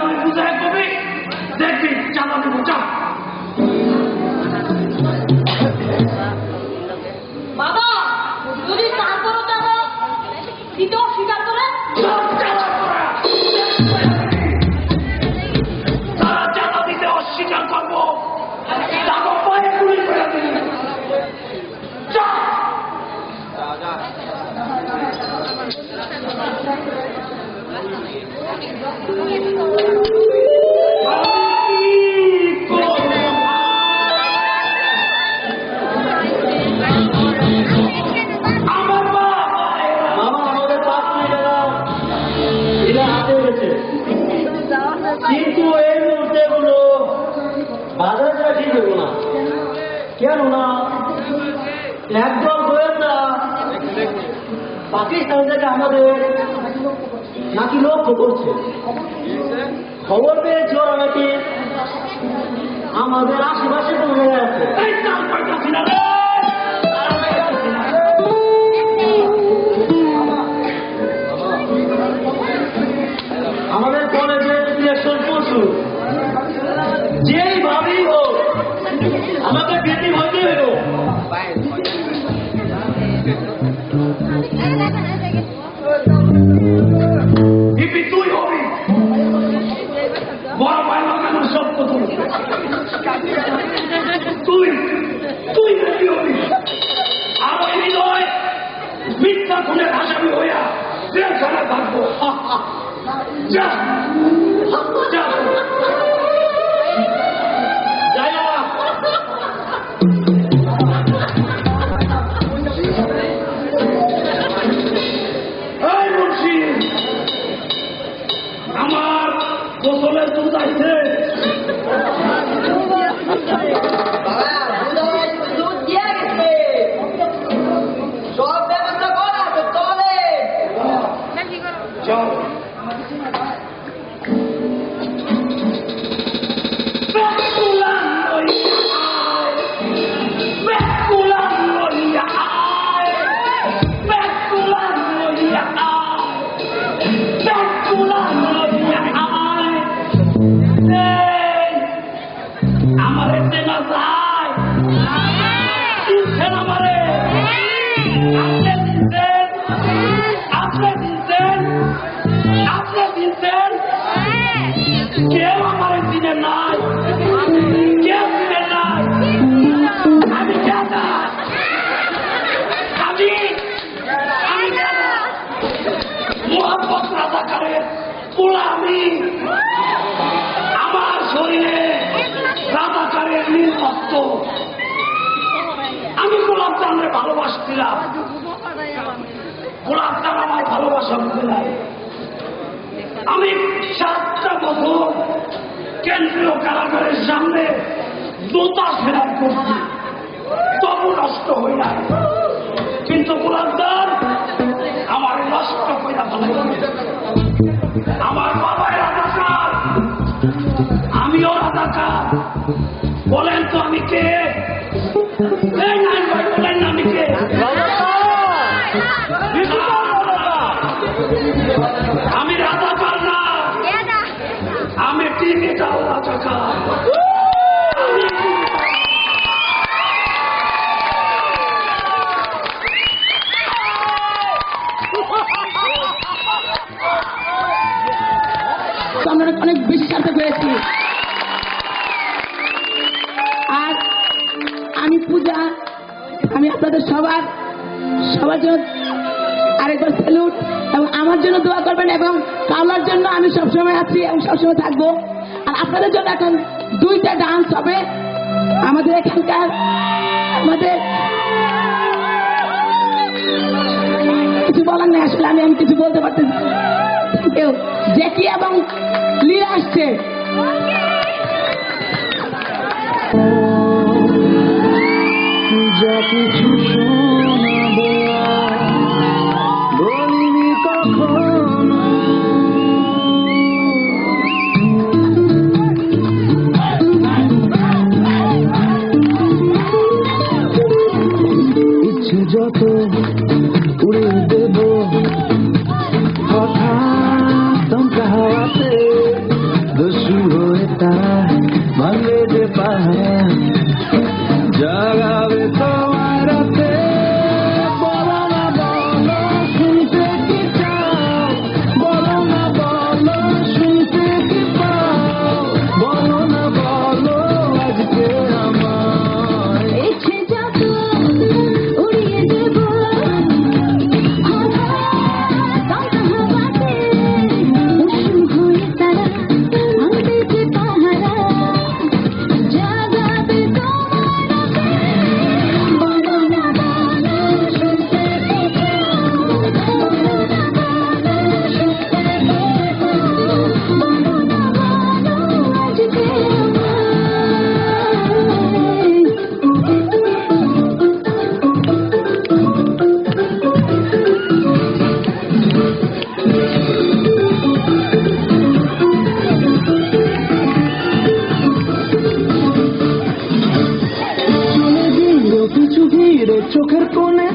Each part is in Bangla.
তুই বুঝায় কবি দেখবি চাঁদা দেব চা। বাবা যদি তারপরও চাঁদা দিতে অস্বীকার করে তারা চাঁদা দিতে অস্বীকার করবো তাকে পায়ে গুলি করে দিবি। কিন্তু এই মুহূর্তে গুলো বাজারটা ঠিক হইব না। কেননা একদল গোয়েন্দা পাকিস্তান থেকে আমাদের নাকি লক্ষ্য করছে। খবর পেয়েছি ওরা নাকি আমাদের আশেপাশে পৌঁছে যাচ্ছে। আমাদের কলেজে ইলেকশন প্রচুর, যেই ভাবেই হোক আমাকে বেটি হইতে হইল। তুই হবি বড় ভাই লাগানোর সব কথা তুই তুই বেটি হবি। আর ওই হৃদয় মিথ্যা খুনের আসামি হইয়া জেলখানা থাকবো। যা যা আমার গোসলের দুধ আছে। সব ব্যবস্থা করা আছে, চলে চল আমারে চেনা যায় আমারে আপনি দিচ্ছেন আপনি দিচ্ছেন আপনি দিচ্ছেন কেউ আমারে চিনে নাই কেউ চিনে নাই। আমি জানা আমি আমি জানা মোহাম্মদ রাজাকারের গোলামি। আমার শরীরে রাজাকারের নীল রক্ত। আমি গোলাপ চাঁদরে ভালোবাসছিলাম, গোলাপ চাঁদ আমার ভালোবাসা বুঝে নাই। আমি 7টা বছর কেন্দ্রীয় কারাগারের সামনে জুতা ফেরার করছি, তবু নষ্ট হই নাই। কিন্তু গোলাপ চাঁদ আমার নষ্ট করে ফেলাইছে। আমার বাবাই রাজাকার, আমিও রাজাকার। বলেন তো আমি কে? বলেন না আমি কে? আমি রাজাকার না, আমি টিভিটাও রাজাকার। আমরা অনেক বিশ্বাস পেয়েছি। আর আমি পূজা, আমি আপনাদের সবার জন্য আরেকবার স্যালুট, এবং আমার জন্য দোয়া করবেন এবং কাউলার জন্য আমি সবসময় আছি এবং সবসময় থাকবো। আর আপনাদের জন্য এখন 2টা ডান্স হবে। আমাদের এখানকার আমাদের কিছু বলার নেই, আসলে আমি কিছু বলতে পারতেছি। কেউ জ্যাকি এবং লীলা আসছে। যা কিছু শোনাবো বলিনি কখনো, ইচ্ছে যত উড়ে দেব হঠাৎ চমকা হাওয়াতে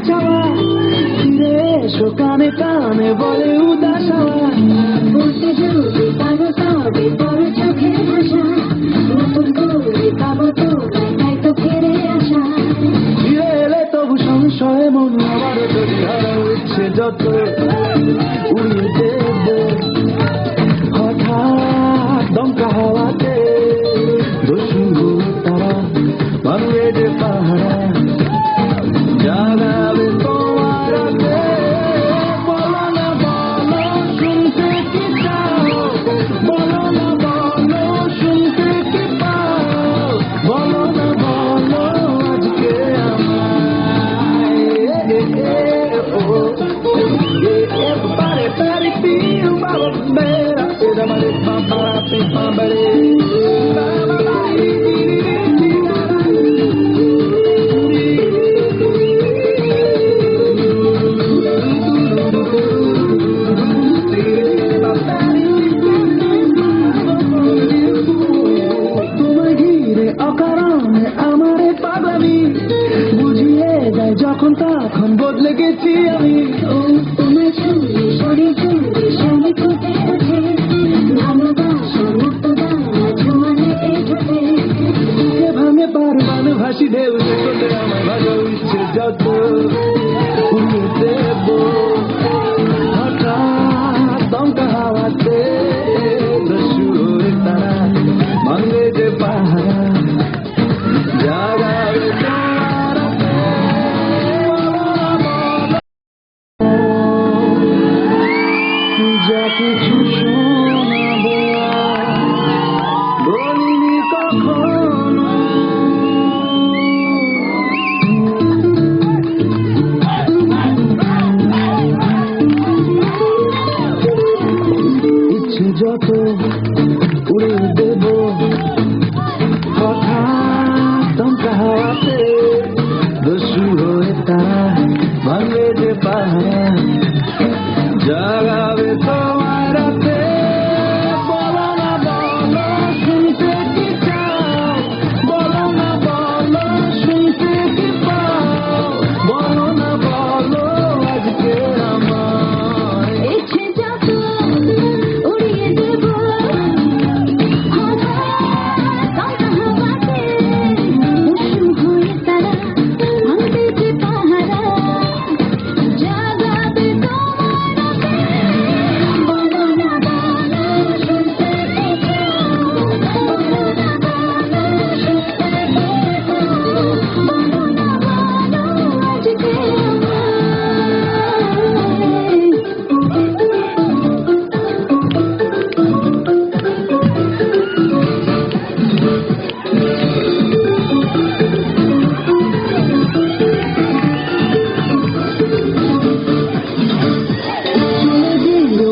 চাওয়া ফিরে এসো কানে কানে বলে উদাস হাওয়া বলতে যদি পারো তবে বড় চোখের ভাষা নতুন করে পাবো তো তাই তো ফিরে আসা ফিরে এলে তবু সংশয়ে মন আমার যদি হারা উঠছে যত উড়িয়ে দেব হঠাৎ দমকা হাওয়াতে দস্যু তারা মানবে যে পাহারা জাগাবে তোমার রাতে বলো না বলো শুনতে কি চাও বলো না বলো শুনতে কি পাও বলো না বলো আজকে আমায় pare più bambera e da male bambara pe bambare তোমায় ঘিরে অকারণে আমারে পাগলামি বুঝিয়ে দেয় যখন তখন বদলে গেছি আমি তোমার ছুরি সরে চুরি সরে ফুটে ওঠে ভালোবাসা মুক্ত দানা ঝুমানে ঠোঁটে বুকে ভাঙে পারবান ভাসি ঢেউ দেখতে আমার ভালো ইচ্ছে যত উড়িয়ে দেব হঠাৎ দমকা হাওয়াতে দস্যু তারা ভাঙবে যে পাহারা জাগাবে তোমার রাতে যা কিছু শোনাবো বলিনি কখনো ইচ্ছে যত উড়ে দেব হঠাৎ দমকা হাওয়াতে দস্যু হয়ে তারা ভাঙবে যে পাহারা জাগাবে তোমার রাতে বলো না বলো শুনতে কি চাও বলো না বলো শুনতে কি পাও বলো না বলো আজকে আমায় ইচ্ছে যত উড়িয়ে দেব হঠাৎ দমকা হাওয়াতে দস্যু হয়ে তারা ভাঙবে যে পাহারা জাগাবে তোমার রাতে বলো না বলো শুনতে কি চাও বলো না বলো শুনতে কি পাও বলো না বলো আজকে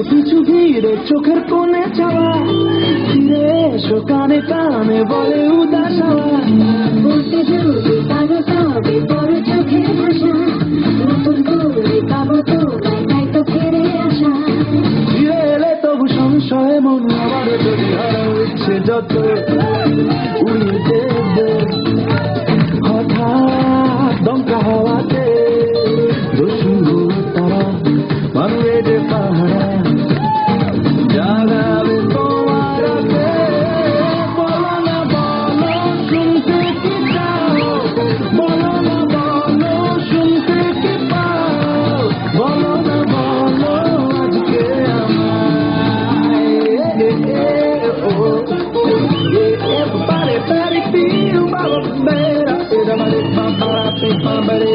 পিছু ঘিরে চোখের কোণে চাওয়া ফিরে এসো কানে কানে বলে উদাস হাওয়া বলতে যদি পারো তবে বড় চোখের ভাষা নতুন করে পাবো তো তাই তো ফিরে আসা ফিরে এলে তবু সংশয়ে মন আমার যদি হারা উঠছে যত উড়িয়ে দেব হঠাৎ দমকা হাওয়াতে দস্যু তারা মানবে যে পাহারা জাগাবে তোমার রাতে বলো না বলো শুনতে কি চাও বলো না বলো শুনতে কি পাও বলো না বলো আজকে আমায় pare più bambera e da male bambara pe bambare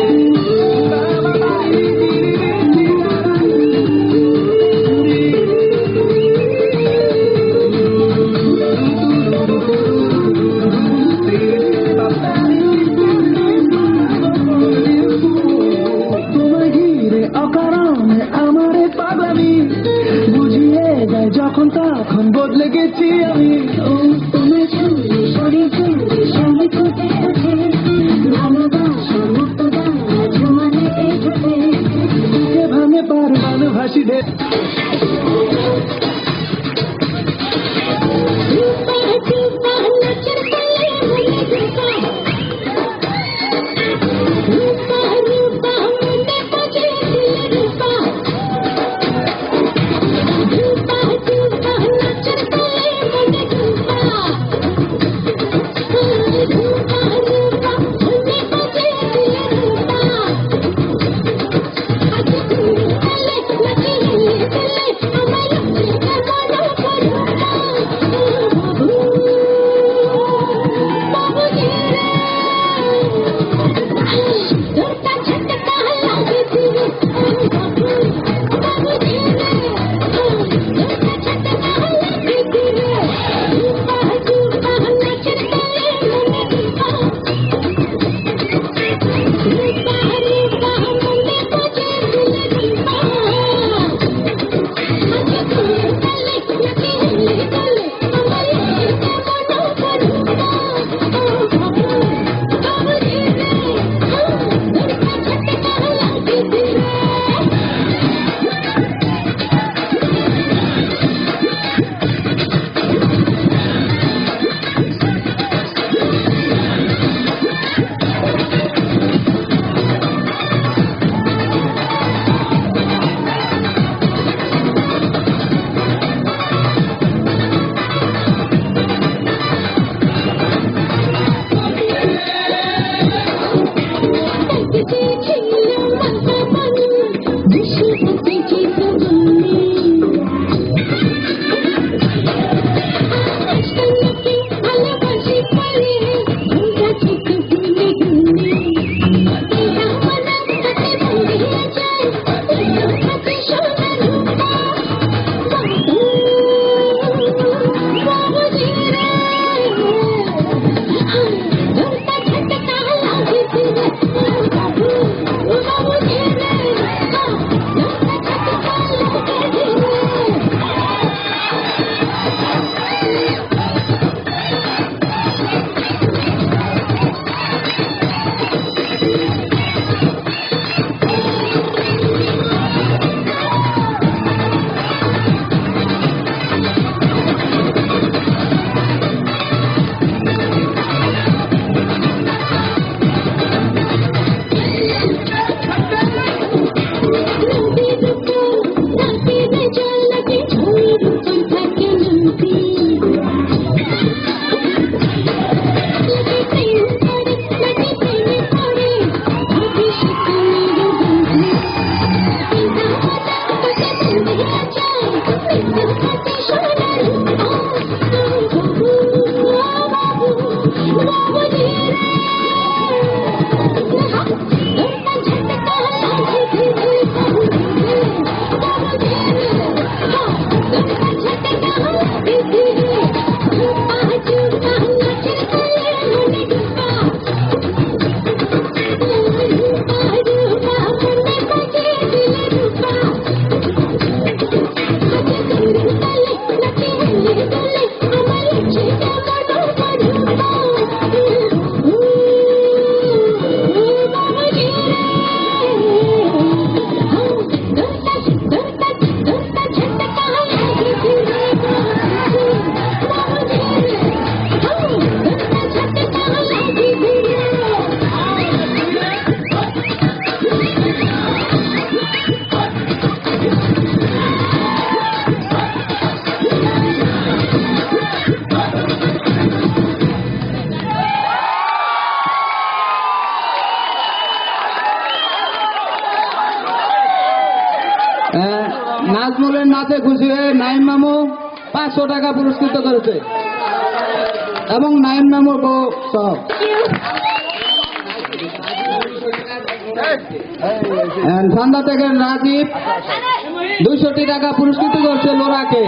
তোমায় ঘিরে অকারণে আমারে পাগলামি বুঝিয়ে দেয় যখন তখন বদলে গেছি আমি তোমার ছুরি সরে চুরি সরে ফুটে ওঠে ভালোবাসা মুক্ত দানা ঝুমানে ঠোঁটে বুকে ভাঙে পারবান ভাসি ঢেউ रूपा रूपा मुंडा নাচে খুশি হয়ে নাইম মামু 500 টাকা পুরস্কৃত করেছে এবং নাইম মামু বউ সব ঠান্ডা থেকে রাজীব 200 টাকা পুরস্কৃত করছে লোরাকে।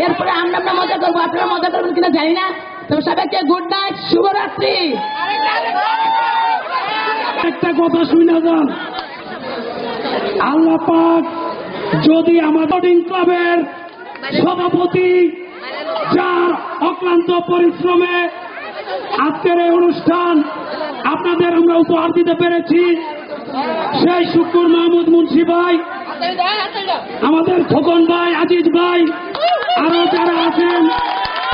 এরপরে আমরা মজা করবো, আপনারা মজা করবেন কিনা জানি না। তো সবাইকে গুড নাইট, শুভরাত্রি। একটা কথা শুনে যান, আল্লাহ পাক যদি আমাদের ক্লাবের সভাপতি যার অক্লান্ত পরিশ্রমে আজকের এই অনুষ্ঠান আপনাদের আমরা উপহার দিতে পেরেছি, সেই শুকুর মাহমুদ মুন্সি ভাই, আমাদের খোকন ভাই, আজিজ ভাই, আরো যারা আছেন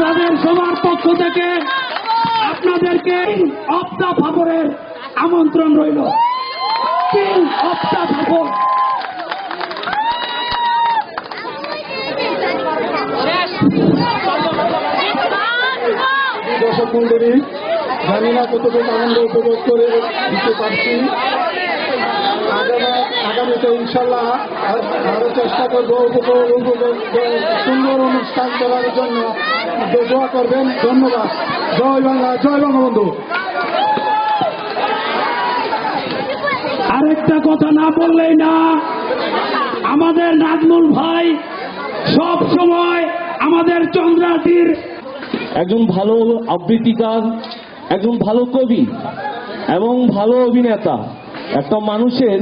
তাদের সবার পক্ষ থেকে আপনাদেরকে অফ দ্য ফাপরের আমন্ত্রণ রইল। কিং অফ দ্য ফাপর। দর্শক মন্ডলী, জানি না কতটুকু আনন্দ উপভোগ করে দিতে পারছি। আগামীতে ইনশাল্লাহ আরো চেষ্টা করবো সুন্দর অনুষ্ঠান করার জন্য। দোয়া করবেন। ধন্যবাদ। জয় বাংলা, জয় বঙ্গবন্ধু। আরেকটা কথা না বললেই না, আমাদের নাজমুল ভাই সব সময় আমাদের চন্দ্রাটির একজন ভালো আবৃত্তিকার, একজন ভালো কবি এবং ভালো অভিনেতা। একটা মানুষের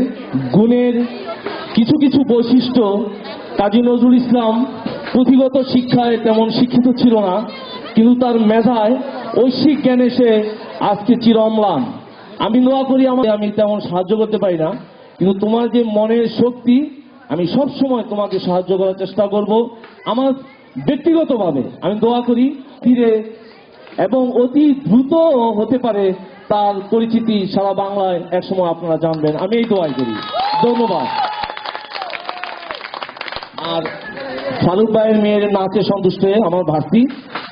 গুণের কিছু কিছু বৈশিষ্ট্য, কাজী নজরুল ইসলাম পুঁথিগত শিক্ষায় তেমন শিক্ষিত ছিল না, কিন্তু তার মেধায় ঐশ্বিক জ্ঞানে সে আজকে চির অম্লান। আমি দোয়া করি, আমি তেমন সাহায্য করতে পারি না, কিন্তু তোমার যে মনের শক্তি, আমি সব সময় তোমাকে সাহায্য করার চেষ্টা করব। আমার ব্যক্তিগতভাবে আমি দোয়া করি ধীরে এবং অতি দ্রুত হতে পারে তার পরিচিতি সারা বাংলায় একসময় আপনারা জানবেন, আমি এই দোয়াই করি। ধন্যবাদ। আর ফারুক ভাইয়ের মেয়ের নাচে সন্তুষ্ট হয়ে আমার ভার্সি,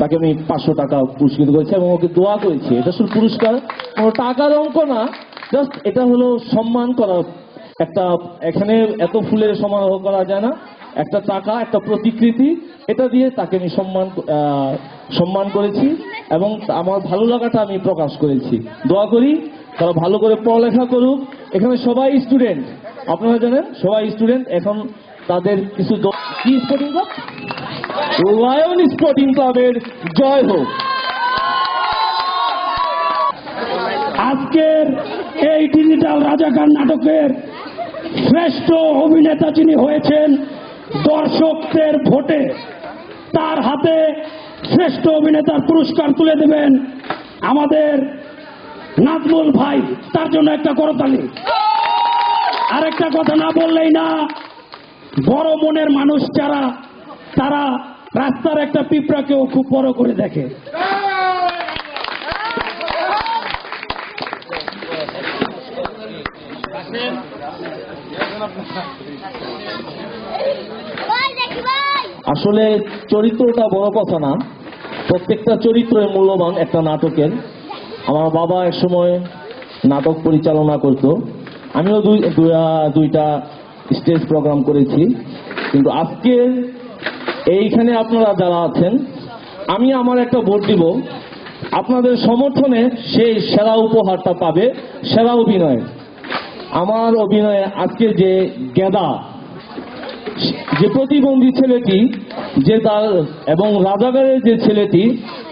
তাকে আমি 500 টাকা পুরস্কৃত করেছি এবং ওকে দোয়া করেছি। এটা শুধু পুরস্কার, কোনো টাকার অঙ্ক না, জাস্ট এটা হলো সম্মান করা। একটা এখানে এত ফুলের সমারোহ করা যায় না, একটা টাকা, একটা প্রতিকৃতি, এটা দিয়ে তাকে আমি সম্মান করেছি এবং আমার ভালো লাগাটা আমি প্রকাশ করেছি। দোয়া করি তারা ভালো করে পড়ালেখা করুক। এখানে সবাই স্টুডেন্ট, আপনারা জানেন সবাই স্টুডেন্ট। এখন তাদের কিছু কি স্পোর্টিং ক্লাব, লায়ন স্পোর্টিং ক্লাবের জয় হোক। আজকের এই ডিজিটাল রাজাকার নাটকের শ্রেষ্ঠ অভিনেতা যিনি হয়েছেন দর্শকদের ভোটে, তার হাতে শ্রেষ্ঠ অভিনেতার পুরস্কার তুলে দেবেন আমাদের নাজমুল ভাই। তার জন্য একটা করতালি। আরেকটা কথা না বললেই না, বড় মনের মানুষ যারা, তারা রাস্তার একটা পিঁপড়াকেও খুব বড় করে দেখে। আসলে চরিত্রটা বড় কথা না, প্রত্যেকটা চরিত্রই মূল্যবান একটা নাটকের। আমার বাবা একসময় নাটক পরিচালনা করত, আমিও দুইটা স্টেজ প্রোগ্রাম করেছি। কিন্তু আজকে এইখানে আপনারা যারা আছেন, আমি আমার একটা ভোট দিব, আপনাদের সমর্থনে সেই সেরা উপহারটা পাবে, সেরা অভিনয়। আমার অভিনয়ে আজকে যে গেদা, যে প্রতিবন্ধী ছেলেটি, যে তার এবং রাজাগারের যে ছেলেটি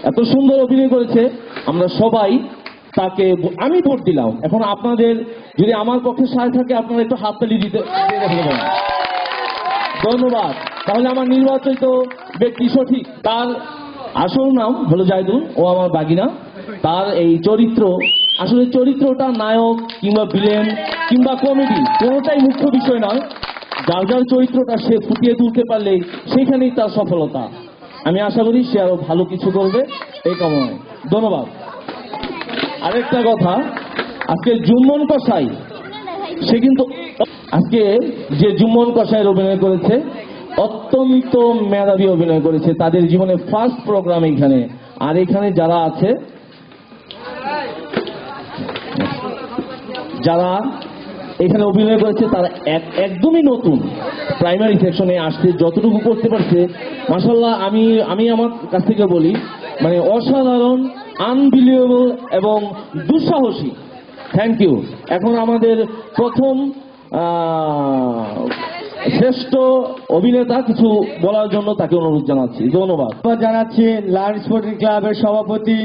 এত সুন্দর অভিনয় করেছে, আমরা সবাই তাকে, আমি ভোট দিলাম। এখন আপনাদের যদি আমার পক্ষে সায় থাকে, আপনারা একটু হাততালি দিতে দেবেন। ধন্যবাদ। তাহলে আমার নির্বাচিত ব্যক্তি সঠিক। তার আসল নাম হলো জায়দুল, ও আমার বাগিনা। তার এই চরিত্র, আসলে চরিত্রটা নায়ক কিংবা ভিলেন কিংবা কমেডি কোনোটাই মুখ্য বিষয় নয়। যার যার চরিত্রটা সে ফুটিয়ে তুলতে পারলে সেইখানেই তার সফলতা। আমি আশা করি সে আরো ভালো কিছু করবে, এই কামনায়। ধন্যবাদ। আরেকটা কথা, আজকে জুম্মন কসাই, সে কিন্তু আজকে যে জুম্মন কসাইয়ের অভিনয় করেছে, অত্যন্ত মেধাবী অভিনয় করেছে। তাদের জীবনে ফার্স্ট প্রোগ্রাম এখানে। আর এখানে যারা আছে, যারা এখানে অভিনয় করেছে, তারা একদমই নতুন, প্রাইমারি সেকশনে আসছে, যতটুকু করতে পারছে মাশাআল্লাহ। আমি আমার কাছ থেকে বলি, মানে অসাধারণ, আনবিলিভেবল এবং দুঃসাহসী। Thank you. এখন আমাদের প্রথম শ্রেষ্ঠ অভিনেতা কিছু বলার জন্য তাকে অনুরোধ জানাচ্ছি। ধন্যবাদ জানাচ্ছি লায়ন স্পোর্টিং ক্লাবের সভাপতি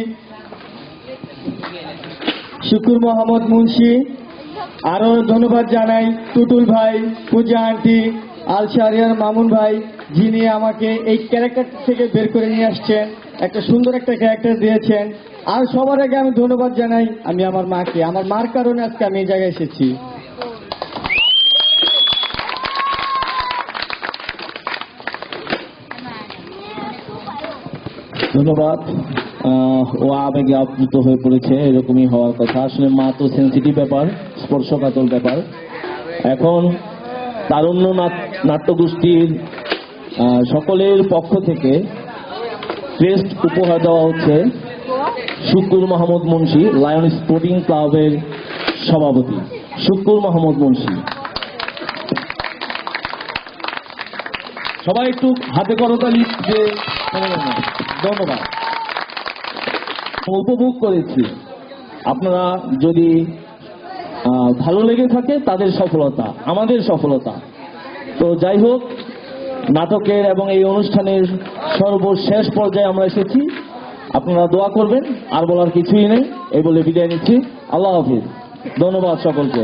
শুকুর মোহাম্মদ মুন্সি। আরো ধন্যবাদ জানাই টুটুল ভাই, পূজা আন্টি, আল শাহরিয়ার মামুন ভাই, যিনি আমাকে এই ক্যারেক্টার থেকে বের করে নিয়ে আসছেন, একটা সুন্দর একটা ক্যারেক্টার দিয়েছেন। আর সবার আগে আমি ধন্যবাদ জানাই আমি আমার মাকে। আমার মার কারণে আজকে আমি এই জায়গায় এসেছি। ধন্যবাদ। ও আবেগে আপ্লুত হয়ে পড়েছে, এরকমই হওয়ার কথা। আসলে মা তো সেন্সিটিভ ব্যাপার, স্পর্শকাতর ব্যাপার। এখন তারুণ্য নাট্যগোষ্ঠীর সকলের পক্ষ থেকে ক্রেস্ট উপহার দেওয়া হচ্ছে শুক্কুর মাহমুদ মুন্সি, লায়ন স্পোর্টিং ক্লাবের সভাপতি শুক্কুর মাহমুদ মুন্সি। সবাই একটু হাতে করতালি দিয়ে ধন্যবাদ। উপভোগ করেছি। আপনারা যদি ভালো লেগে থাকে তাদের সফলতা, আমাদের সফলতা। তো যাই হোক, নাটকের এবং এই অনুষ্ঠানের সর্বশেষ পর্যায়ে আমরা এসেছি। আপনারা দোয়া করবেন, আর বলার কিছুই নেই। এই বলে বিদায় নিচ্ছি। আল্লাহ হাফিজ। ধন্যবাদ সকলকে।